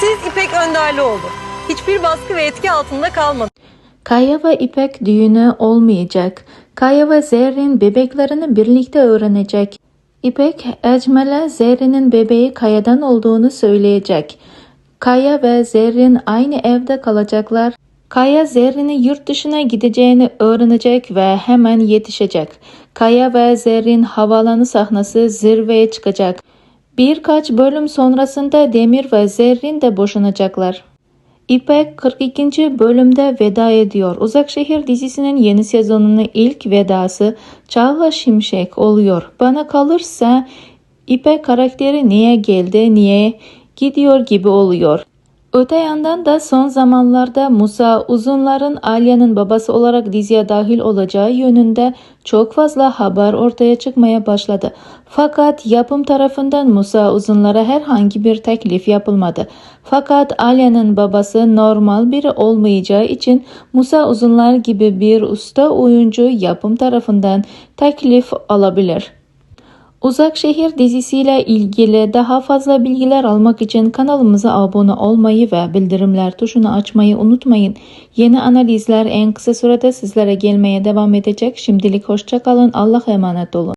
Siz İpek Önderlioğlu. Hiçbir baskı ve etki altında kalmadı. Kaya ve İpek düğünü olmayacak. Kaya ve Zerrin bebeklerini birlikte öğrenecek. İpek, Ecmel'e Zerrin'in bebeği Kaya'dan olduğunu söyleyecek. Kaya ve Zerrin aynı evde kalacaklar. Kaya Zerrin'in yurt dışına gideceğini öğrenecek ve hemen yetişecek. Kaya ve Zerrin havaalanı sahnası zirveye çıkacak. Birkaç bölüm sonrasında Demir ve Zerrin de boşanacaklar. İpek 42. bölümde veda ediyor. Uzak Şehir dizisinin yeni sezonunun ilk vedası Çağla Şimşek oluyor. Bana kalırsa İpek karakteri niye geldi, niye gidiyor gibi oluyor. Öte yandan da son zamanlarda Musa Uzunlar'ın Alya'nın babası olarak diziye dahil olacağı yönünde çok fazla haber ortaya çıkmaya başladı. Fakat yapım tarafından Musa Uzunlar'a herhangi bir teklif yapılmadı. Fakat Alya'nın babası normal biri olmayacağı için Musa Uzunlar gibi bir usta oyuncu yapım tarafından teklif alabilir. Uzak Şehir dizisiyle ilgili daha fazla bilgiler almak için kanalımıza abone olmayı ve bildirimler tuşunu açmayı unutmayın. Yeni analizler en kısa sürede sizlere gelmeye devam edecek. Şimdilik hoşça kalın. Allah'a emanet olun.